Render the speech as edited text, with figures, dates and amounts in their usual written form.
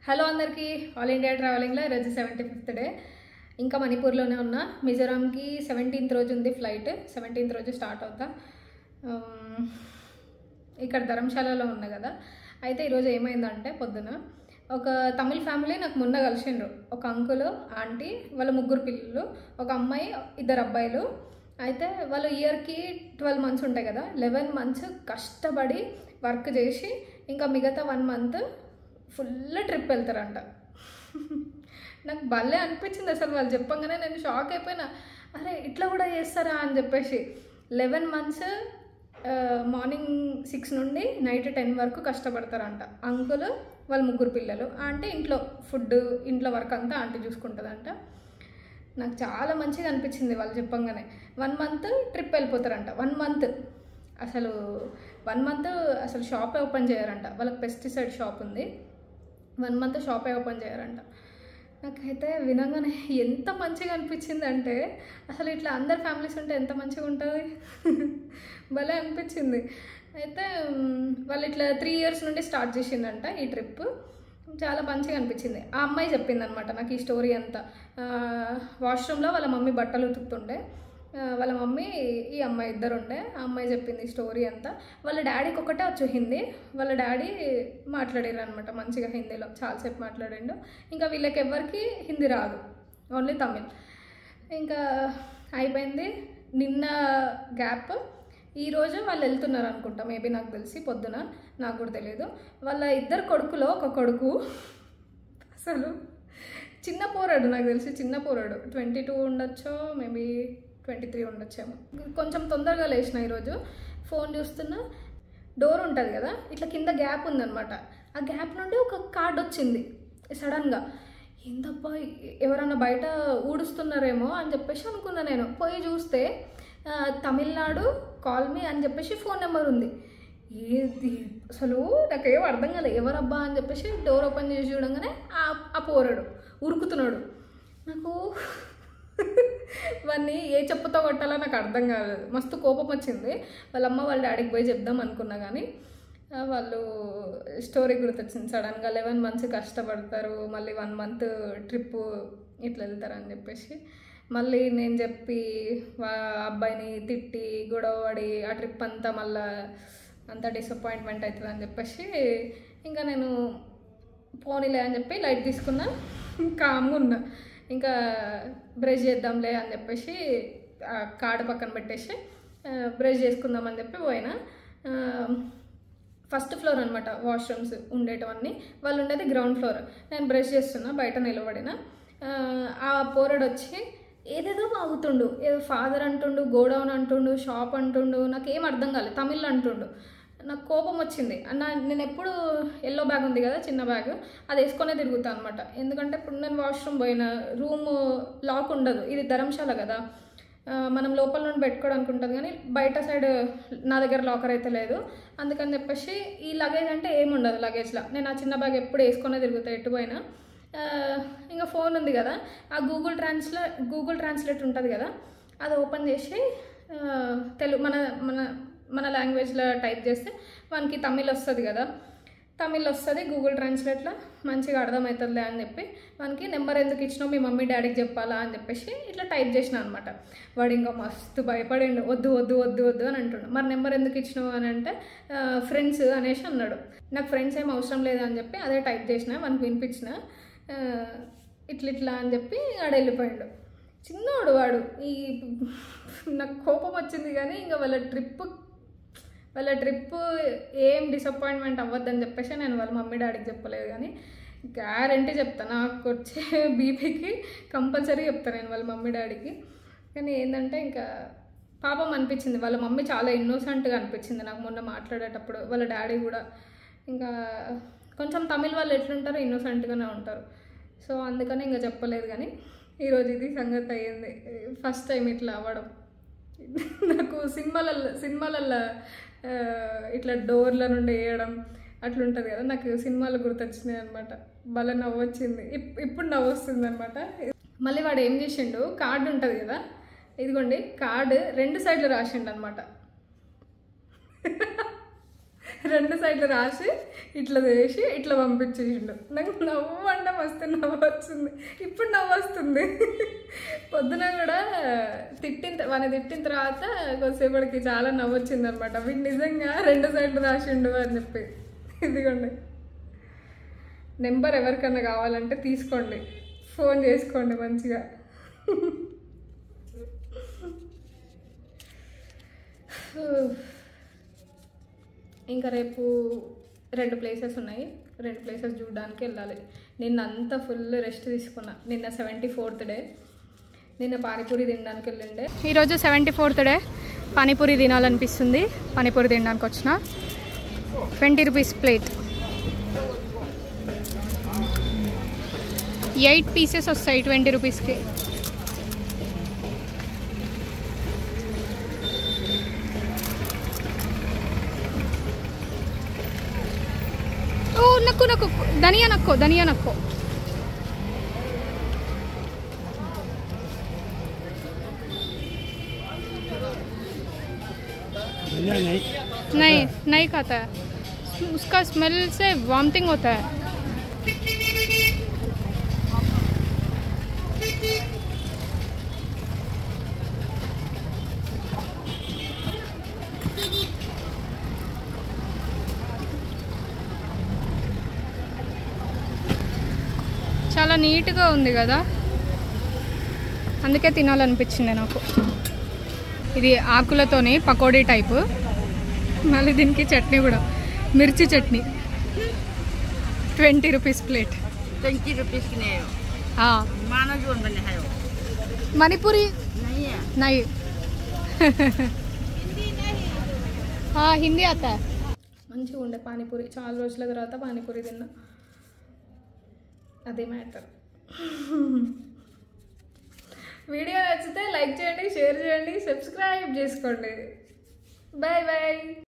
Hello అందరికీ all India ట్రావెలింగ్లో ఈరోజు 75th day. ఇంకా మణిపూర్లోనే ఉన్నా. మిజోరాంకి 17th రోజు ఉంది ఫ్లైట్. 17th రోజు స్టార్ట్ అవుతా. ఇక్కడ ధర్మశాలలో ఉన్నా కదా. అయితే ఈరోజు ఏమైందంటే పొద్దున ఒక తమిళ ఫ్యామిలీ నాకు మొన్న కలిసిండ్రు. ఒక అంకుల్, ఆంటీ, వాళ్ళ ముగ్గురు పిల్లలు, ఒక అమ్మాయి, ఇద్దరు అబ్బాయిలు. అయితే వాళ్ళు ఇయర్కి 12 months ఉంటాయి కదా. 11 months కష్టపడి వర్క్ చేసి ఇంకా మిగతా 1 month ఫుల్ ట్రిప్ వెళ్తారంట. నాకు భలే అనిపించింది అసలు. వాళ్ళు చెప్పంగానే నేను షాక్ అయిపోయినా. అరే ఇట్లా కూడా చేస్తారా అని చెప్పేసి. 11 months మార్నింగ్ 6 నుండి నైట్ 10 వరకు కష్టపడతారంట. అంకుల్, వాళ్ళ ముగ్గురు పిల్లలు, ఆంటీ ఇంట్లో ఫుడ్, ఇంట్లో వర్క్ అంతా ఆంటీ చూసుకుంటుందంట. నాకు చాలా మంచిగా అనిపించింది వాళ్ళు చెప్పంగానే. 1 month ట్రిప్ వెళ్ళిపోతారంట. 1 month అసలు 1 month అసలు షాపే ఓపెన్ చేయరంట. వాళ్ళకి పెస్టిసైడ్ షాప్ ఉంది. 1 month షాపే ఓపెన్ చేయరంట. నాకైతే వినగానే ఎంత మంచిగా అనిపించింది అంటే, అసలు ఇట్లా అందరు ఫ్యామిలీస్ ఉంటే ఎంత మంచిగా ఉంటుంది. భలే అనిపించింది. అయితే వాళ్ళు ఇట్లా 3 years నుండి స్టార్ట్ చేసిందంట ఈ ట్రిప్. చాలా మంచిగా అనిపించింది. ఆ అమ్మాయి చెప్పింది అనమాట నాకు ఈ స్టోరీ అంతా. వాష్రూమ్లో వాళ్ళ మమ్మీ బట్టలు ఉతుకుతుండే. వాళ్ళ మమ్మీ, ఈ అమ్మాయి ఇద్దరు ఉండే. ఆ అమ్మాయి చెప్పింది ఈ స్టోరీ అంతా. వాళ్ళ డాడీకి ఒకటే వచ్చు హిందీ. వాళ్ళ డాడీ మాట్లాడారు అనమాట మంచిగా హిందీలో, చాలాసేపు మాట్లాడిండు. ఇంకా వీళ్ళకి ఎవరికి హిందీ రాదు, ఓన్లీ తమిళ్. ఇంకా అయిపోయింది. నిన్న గ్యాప్. ఈరోజు వాళ్ళు వెళ్తున్నారు అనుకుంటా, మేబీ నాకు తెలిసి పొద్దున, నాకు కూడా తెలియదు. వాళ్ళ ఇద్దరు కొడుకులో ఒక కొడుకు అసలు చిన్న పోరాడు, నాకు తెలిసి చిన్న పోరాడు, 22 ఉండొచ్చో, మేబీ 23 ఉండొచ్చేమో. కొంచెం తొందరగా లేచిన ఈరోజు. ఫోన్ చూస్తున్నా, డోర్ ఉంటుంది కదా, ఇట్లా కింద గ్యాప్ ఉందన్నమాట. ఆ గ్యాప్ నుండి ఒక కార్డ్ వచ్చింది సడన్గా. ఏందబ్బా ఎవరన్నా బయట ఊడుస్తున్నారేమో అని చెప్పేసి అనుకున్నా. నేను పోయి చూస్తే తమిళనాడు కాల్ మీ అని చెప్పేసి ఫోన్ నెంబర్ ఉంది. ఏది అసలు నాకేం అర్థం కాలేదు. ఎవరబ్బా అని చెప్పేసి డోర్ ఓపెన్ చేసి చూడంగానే ఆ పోరాడు ఉరుకుతున్నాడు. నాకు వాడిని ఏ చెప్పుతో కొట్టాలో నాకు అర్థం కాలేదు. మస్తు కోపం వచ్చింది. వాళ్ళ అమ్మ వాళ్ళ డాడీకి పోయి చెప్దాం అనుకున్నా, కానీ వాళ్ళు స్టోరీ గుర్తొచ్చింది సడన్గా. 11 months కష్టపడతారు, మళ్ళీ 1 month ట్రిప్పు ఇట్లా వెళ్తారని చెప్పేసి. మళ్ళీ నేను చెప్పి అబ్బాయిని తిట్టి గొడవడి ఆ ట్రిప్ అంతా మళ్ళీ అంత డిసప్పాయింట్మెంట్ అవుతుంది అని చెప్పేసి ఇంకా నేను పోనీలే అని చెప్పి లైట్ తీసుకున్నా, కామ్గా ఉన్నా. ఇంకా బ్రష్ చేద్దాంలే అని చెప్పేసి కార్డు పక్కన పెట్టేసి బ్రష్ చేసుకుందామని చెప్పి పోయినా. ఫస్ట్ ఫ్లోర్ అనమాట వాష్రూమ్స్ ఉండేటవన్నీ. వాళ్ళు ఉండేది గ్రౌండ్ ఫ్లోర్. నేను బ్రష్ చేస్తున్నా, బయట నిలబడిన. ఆ పోరడు వచ్చి ఏదేదో వాగుతుండు. ఏదో ఫాదర్ అంటుండు, గోడౌన్ అంటుండు, షాప్ అంటుండు, నాకేం అర్థం కాలేదు. తమిళ్ అంటుండు. నాకు కోపం వచ్చింది. నేను ఎప్పుడు ఎల్లో బ్యాగ్ ఉంది కదా, చిన్న బ్యాగ్, అది వేసుకొనే తిరుగుతాను అనమాట. ఎందుకంటే ఇప్పుడు నేను వాష్రూమ్ పోయిన రూమ్ లాక్ ఉండదు, ఇది ధర్మశాల కదా, మనం లోపల నుండి పెట్టుకోవడానికి ఉంటుంది, కానీ బయట సైడ్ నా దగ్గర లాకర్ అయితే లేదు. అందుకని చెప్పేసి ఈ లగేజ్ అంటే ఏముండదు లగేజ్లో. నేను ఆ చిన్న బ్యాగ్ ఎప్పుడు వేసుకొనే తిరుగుతాను ఎటు పోయినా. ఇంకా ఫోన్ ఉంది కదా, ఆ గూగుల్ ట్రాన్స్లేట్ ఉంటుంది కదా, అది ఓపెన్ చేసి తెలుగు మన లాంగ్వేజ్లో టైప్ చేస్తే మనకి తమిళ్ వస్తుంది కదా, తమిళ్ వస్తుంది గూగుల్ ట్రాన్స్లేట్లో, మంచిగా అర్థమవుతుందిలే అని చెప్పి మనకి నెంబర్ ఎందుకు ఇచ్చినావు మీ మమ్మీ డాడీకి చెప్పాలా అని చెప్పేసి ఇట్లా టైప్ చేసిన అనమాట. వాడు ఇంకా మస్తు భయపడిండు. వద్దు వద్దు వద్దు వద్దు అని అంటుండు. మరి నెంబర్ ఎందుకు ఇచ్చినావు అని అంటే ఫ్రెండ్స్ అనేసి అన్నాడు. నాకు ఫ్రెండ్స్ ఏం అవసరం లేదు అని చెప్పి అదే టైప్ చేసిన, మనకు వినిపించిన. ఇట్లా అని చెప్పి ఆడు వెళ్ళిపోయాడు. చిన్నవాడు వాడు. నాకు కోపం వచ్చింది, కానీ ఇంకా వాళ్ళ ట్రిప్ ఏం డిసప్పాయింట్మెంట్ అవ్వద్దని చెప్పేసి నేను వాళ్ళ మమ్మీ డాడీకి చెప్పలేదు, కానీ గ్యారంటీ చెప్తాను. నాకు వచ్చే బీపీకి కంపల్సరీ చెప్తాను నేను వాళ్ళ మమ్మీ డాడీకి. కానీ ఏంటంటే ఇంకా పాపం అనిపించింది. వాళ్ళ మమ్మీ చాలా ఇన్నోసెంట్గా అనిపించింది నాకు మొన్న మాట్లాడేటప్పుడు. వాళ్ళ డాడీ కూడా ఇంకా కొంచెం తమిళ్ వాళ్ళు ఎట్లుంటారో ఇన్నోసెంట్గానే ఉంటారు. సో అందుకని ఇంకా చెప్పలేదు. కానీ ఈరోజు ఇది సంగతి అయ్యింది. ఫస్ట్ టైం ఇట్లా అవ్వడం. నాకు సినిమాలల్లో ఇట్లా డోర్ల నుండి వేయడం అట్లుంటుంది కదా, నాకు సినిమాలు గుర్తొచ్చినాయి అనమాట. భలే నవ్వు వచ్చింది. ఇప్పుడు నవ్వు వస్తుంది అనమాట. మళ్ళీ వాడు ఏం చేసిండు, కార్డు ఉంటుంది కదా, ఇదిగోండి కార్డు 2 సైడ్లు రాసిండు అనమాట. 2 సైడ్లు రాసి ఇట్లా చేసి ఇట్లా పంపించేసిండు. నాకు నవ్వు అంటే మస్తు నవ్వు వచ్చింది, ఇప్పుడు నవ్వు వస్తుంది. పొద్దున కూడా వాడిని తిట్టిన తర్వాత కొద్దిసేపటికి చాలా నవ్వు వచ్చింది అనమాట. వీడు నిజంగా 2 సైడ్లు రాసిండు అని చెప్పి. ఇదిగోండి నెంబర్, ఎవరికన్నా కావాలంటే తీసుకోండి, ఫోన్ చేసుకోండి మంచిగా. ఇంకా రేపు 2 ప్లేసెస్ ఉన్నాయి, 2 ప్లేసెస్ చూడడానికి వెళ్ళాలి. నిన్న అంతా ఫుల్ రెస్ట్ తీసుకున్నా. నిన్న 74th డే, నిన్న పానీపూరి తినడానికి వెళ్ళిండే. ఈరోజు 74th డే, పానీపూరి తినాలనిపిస్తుంది. పానీపూరి తినడానికి వచ్చిన. 20 రూపీస్ ప్లేట్, 8 పీసెస్ వస్తాయి 20 రూపీస్కి. ఓ నక్కు నక్కు, ధనియా నక్కో, ధనియా నక్కో. नहीं नहीं खाता है, उसका स्मेल से वॉमिटिंग होता है. చాలా నీట్గా ఉంది కదా, అందుకే తినాలనిపించింది నాకు. ఇది ఆకులతోని పకోడీ టైపు, మళ్ళీ దీనికి చట్నీ కూడా, మిర్చి చట్నీ. 20 rupees plate. 20 रुपीस की नहीं हो। हाँ माना जोन बने है वो। मणिपुरी नहीं है। नहीं हाँ हिंदी आता है. మంచిగా ఉండే పానీపూరి, చాలా రోజుల తర్వాత పానీపూరి తిన్నా, అదే మ్యాటర్. వీడియో నచ్చితే లైక్ చేయండి, షేర్ చేయండి, సబ్స్క్రైబ్ చేసుకోండి. Bye bye.